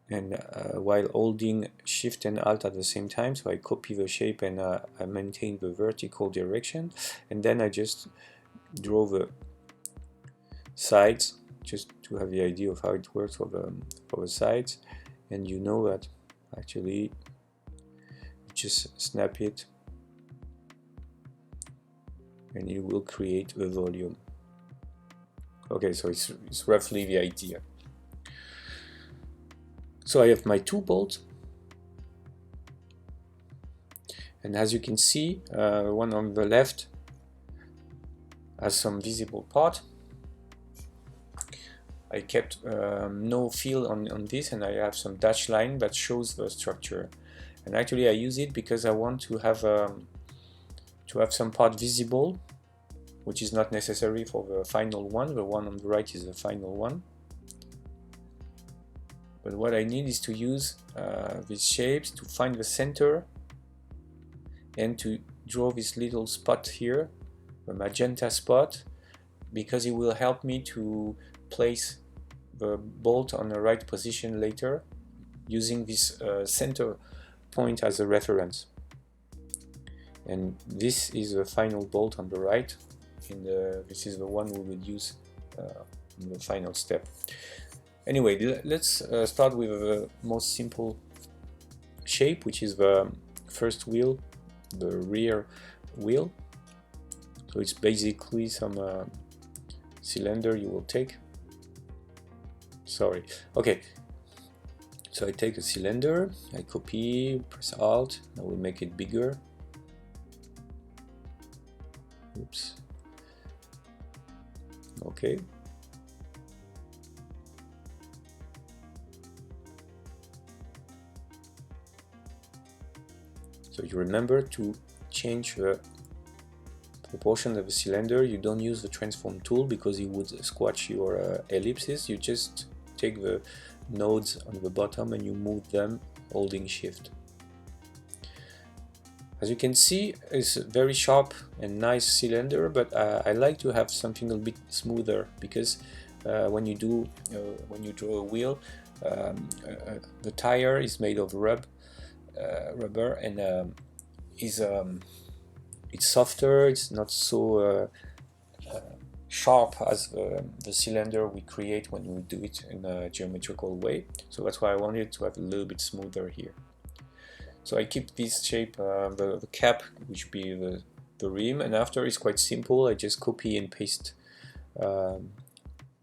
and while holding Shift and Alt at the same time, so I copy the shape and I maintain the vertical direction, and then I just draw the sides just to have the idea of how it works for the sides. And you know that actually just snap it and it will create a volume. Okay, so it's roughly the idea. So I have my 2 bolts, and as you can see, one on the left has some visible part. I kept no fill on this, and I have some dashed line that shows the structure. And actually I use it because I want to have some part visible, which is not necessary for the final one. The one on the right is the final one. But what I need is to use these shapes to find the center and to draw this little spot here, the magenta spot, because it will help me to place the bolt on the right position later, using this center point as a reference. And this is the final bolt on the right, and this is the one we will use in the final step. Anyway, let's start with the most simple shape, which is the first wheel, the rear wheel. So it's basically some cylinder you will take. Sorry. Okay. So I take a cylinder, I copy, press Alt, I will make it bigger. Oops. Okay. So you remember to change the proportion of the cylinder. You don't use the transform tool because it would squash your ellipses. You just take the nodes on the bottom and you move them holding shift. As you can see, it's a very sharp and nice cylinder, but I like to have something a bit smoother, because when you draw a wheel, the tire is made of rubber, and it's softer. It's not so sharp as the cylinder we create when we do it in a geometrical way. So that's why I wanted to have a little bit smoother here. So I keep this shape, the cap, which would be the rim, and after it's quite simple. I just copy and paste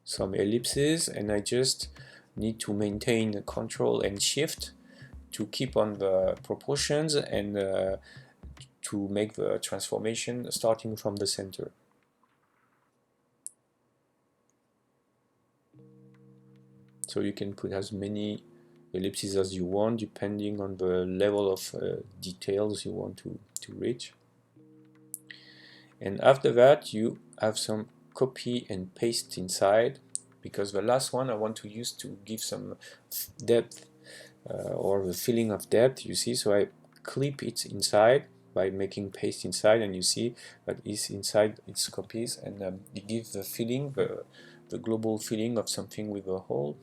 some ellipses, and I just need to maintain Control and Shift to keep on the proportions and to make the transformation starting from the center. So you can put as many ellipses as you want, depending on the level of details you want to reach. And after that, you have some copy and paste inside, because the last one I want to use to give some depth or the feeling of depth, you see. So I clip it inside by making paste inside, and you see that it's inside its copies, and it gives the feeling, the global feeling of something with a hole.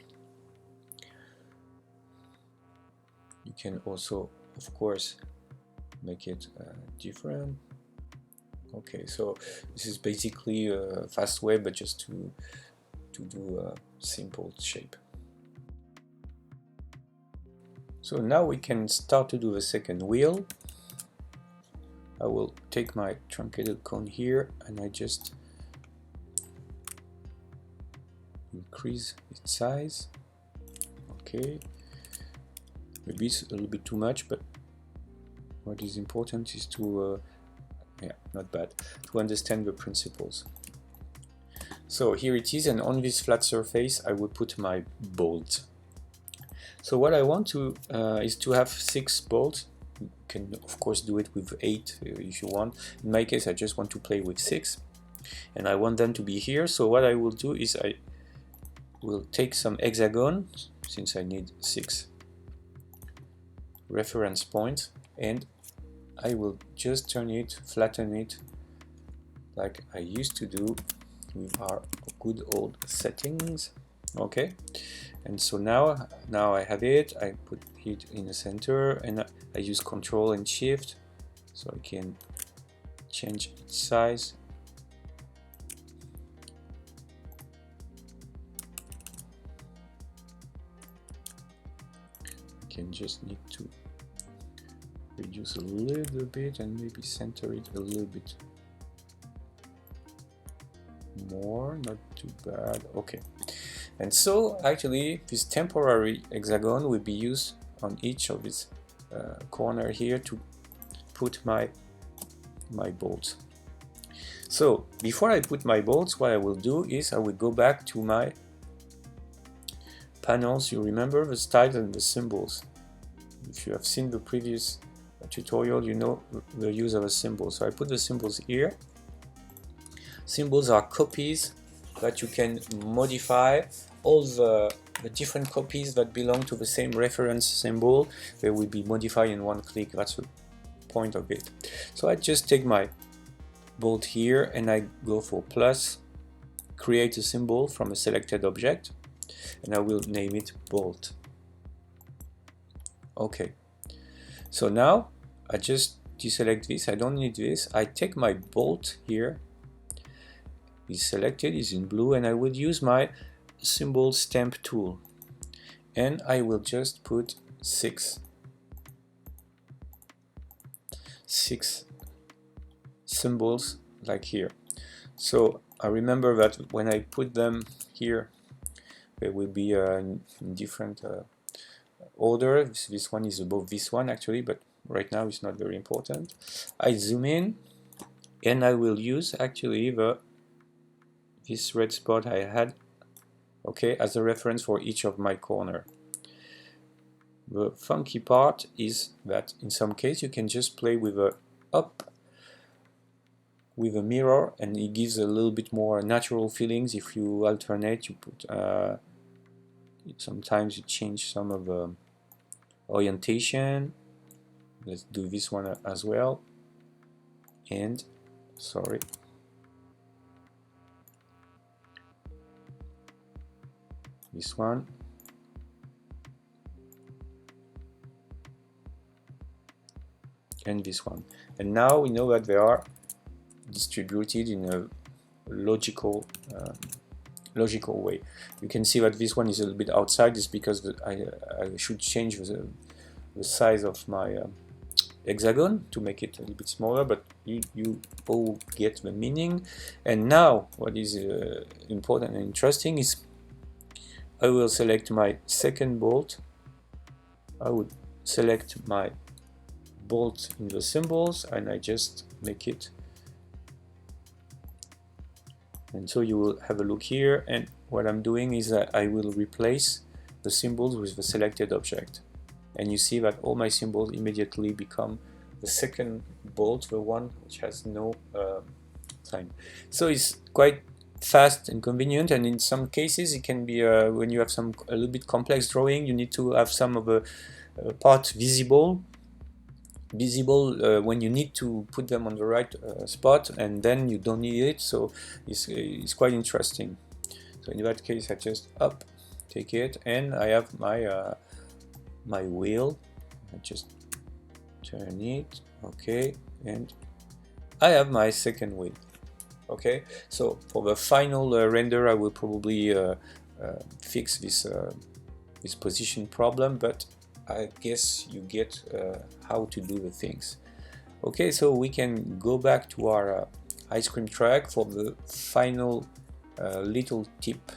You can also, of course, make it different. Okay, so this is basically a fast way, but just to do a simple shape. So now we can start to do the second wheel. I will take my truncated cone here, and I just increase its size. Okay, maybe it's a little bit too much, but what is important is to yeah, not bad, to understand the principles. So here it is, and on this flat surface I will put my bolt. So what I want to is to have 6 bolts. You can of course do it with 8 if you want. In my case I just want to play with 6, and I want them to be here. So what I will do is I will take some hexagons, since I need 6 reference points, and I will just turn it, flatten it, like I used to do with our good old settings. Okay, and so now I have it. I put it in the center, and I use Control and Shift, so I can change its size. I can just need to reduce a little bit and maybe center it a little bit more, not too bad. Okay, and so actually this temporary hexagon will be used on each of its corner here to put my bolts. So before I put my bolts, what I will do is I will go back to my panels. You remember the styles and the symbols. If you have seen the previous tutorial, you know the use of a symbol. So I put the symbols here. Symbols are copies that you can modify. All the different copies that belong to the same reference symbol, they will be modified in one click. That's the point of it. So I just take my bolt here and I go for plus, create a symbol from a selected object, and I will name it bolt. Okay, so now I just deselect this. I don't need this. I take my bolt here, is selected, is in blue, and I will use my symbol stamp tool, and I will just put six symbols like here. So I remember that when I put them here, they will be in different order. This one is above this one actually, but right now it's not very important. I zoom in and I will use actually this red spot I had, okay, as a reference for each of my corner. The funky part is that in some case you can just play with a mirror, and it gives a little bit more natural feelings. If you alternate, you put sometimes you change some of the orientation. Let's do this one as well, and sorry, this one, and this one. And now we know that they are distributed in a logical way. You can see that this one is a little bit outside. It's because I should change the size of my hexagon to make it a little bit smaller, but you all get the meaning. And now what is important and interesting is I will select my second bolt. I would select my bolt in the symbols, and I just make it. And so you will have a look here, and what I'm doing is that I will replace the symbols with the selected object. And you see that all my symbols immediately become the second bolt, the one which has no sign. So it's quite fast and convenient, and in some cases it can be when you have a little bit complex drawing, you need to have some of the part visible when you need to put them on the right spot, and then you don't need it. So it's quite interesting. So in that case I just take it, and I have my my wheel. I just turn it, okay, and I have my second wheel. Okay, so for the final render I will probably fix this position problem, but I guess you get how to do the things. Okay, so we can go back to our ice cream truck for the final little tip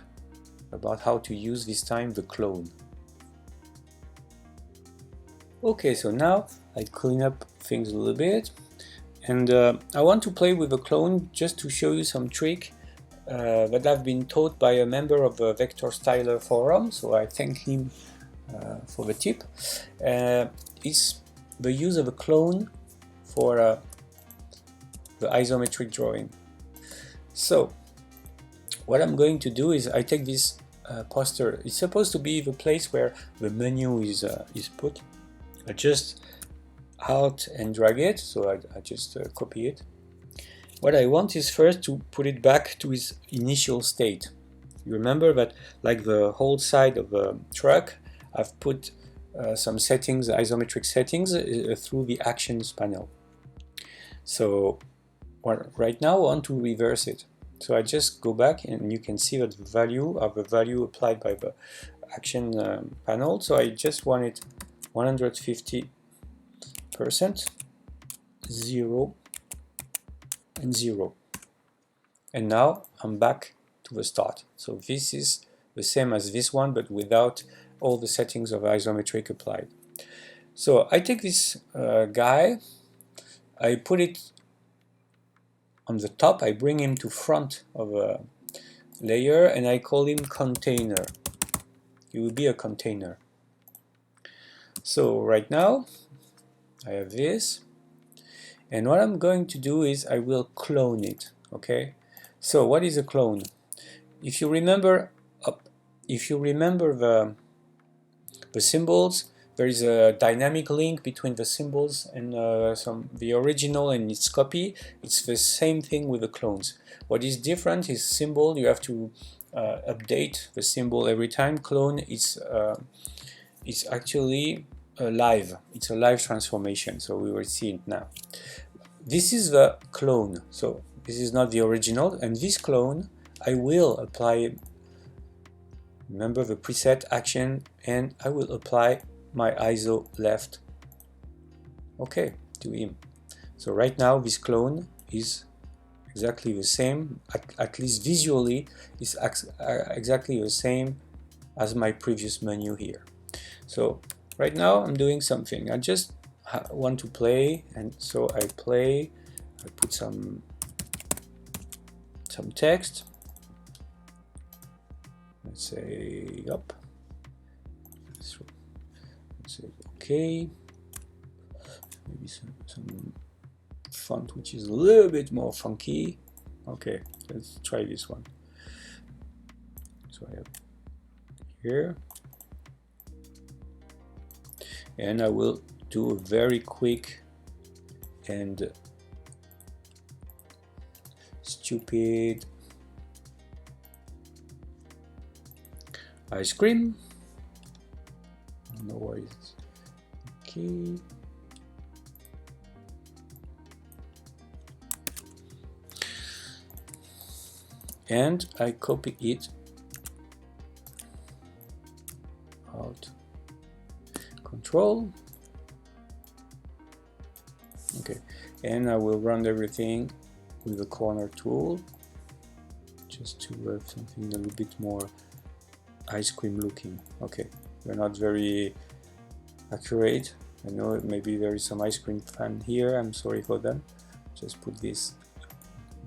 about how to use this time the clone. Okay, so now I clean up things a little bit, and I want to play with the clone just to show you some trick that I've been taught by a member of the Vector Styler forum, so I thank him for the tip. Is the use of a clone for the isometric drawing. So what I'm going to do is I take this poster. It's supposed to be the place where the menu is put. I just out and drag it, so I just copy it. What I want is first to put it back to its initial state. You remember that, like the whole side of the truck, I've put some settings, isometric settings, through the actions panel. So right now I want to reverse it. So I just go back, and you can see that the value applied by the action panel. So I just want it 150%, 0, and 0. And now I'm back to the start. So this is the same as this one, but without all the settings of isometric applied. So I take this guy, I put it on the top, I bring him to front of a layer, and I call him container. He will be a container. So right now I have this, and what I'm going to do is I will clone it. Okay, so what is a clone? If you remember the symbols, there is a dynamic link between the symbols and the original and its copy. It's the same thing with the clones. What is different is symbol. You have to update the symbol every time. Clone is actually live. It's a live transformation. So we will see it now. This is the clone. So this is not the original, and this clone I will apply. Remember the preset action, and I will apply my ISO left, okay, to him. So right now this clone is exactly the same, at least visually is exactly the same as my previous menu here. So right now I'm doing something. I just want to play, and so I play. I put some text. Let's say up. Let's say okay. Maybe some font which is a little bit more funky. Okay, let's try this one. So I have here, and I will do a very quick and stupid ice cream. No worries. Okay. And I copy it out. Control. Okay. And I will run everything with the corner tool, just to have something a little bit more ice cream looking. Okay, we're not very accurate. I know maybe there is some ice cream fan here. I'm sorry for that. Just put this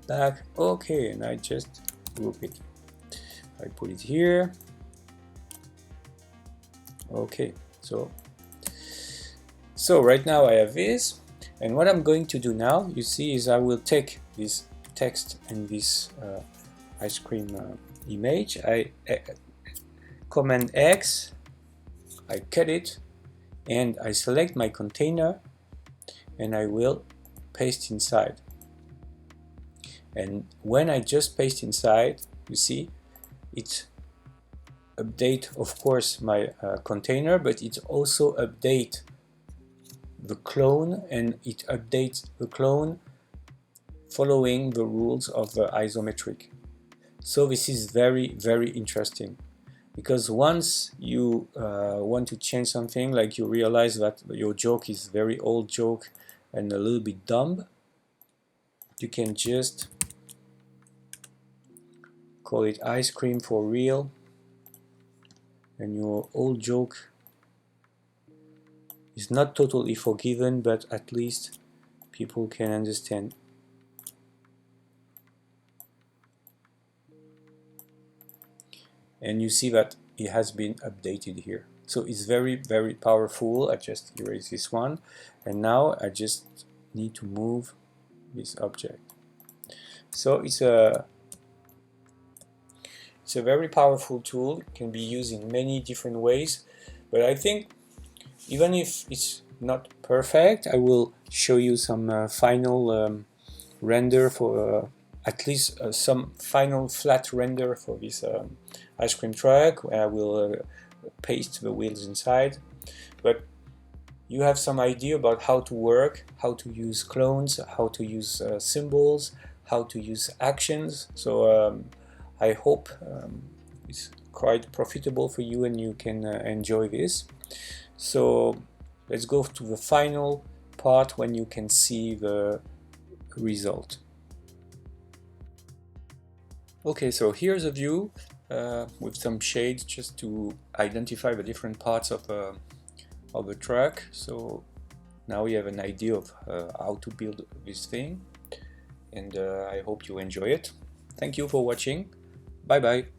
back. Okay, and I just group it. I put it here. Okay, so right now I have this, and what I'm going to do now, you see, is I will take this text and this ice cream image. I Command X, I cut it, and I select my container, and I will paste inside. And when I just paste inside, you see, it update, of course, my container, but it also update the clone, and it updates the clone following the rules of the isometric. So this is very, very interesting, because once you want to change something, like you realize that your joke is very old joke and a little bit dumb, you can just call it ice cream for real, and your old joke is not totally forgiven, but at least people can understand. And you see that it has been updated here. So it's very, very powerful. I just erase this one, and now I just need to move this object. So it's a very powerful tool. It can be used in many different ways, but I think even if it's not perfect, I will show you some final render for at least some final flat render for this ice cream truck, where I will paste the wheels inside. But you have some idea about how to work, how to use clones, how to use symbols, how to use actions. So I hope it's quite profitable for you and you can enjoy this. So let's go to the final part when you can see the result. Okay, so here's a view with some shades just to identify the different parts of a truck. So now we have an idea of how to build this thing, and I hope you enjoy it. Thank you for watching. Bye bye.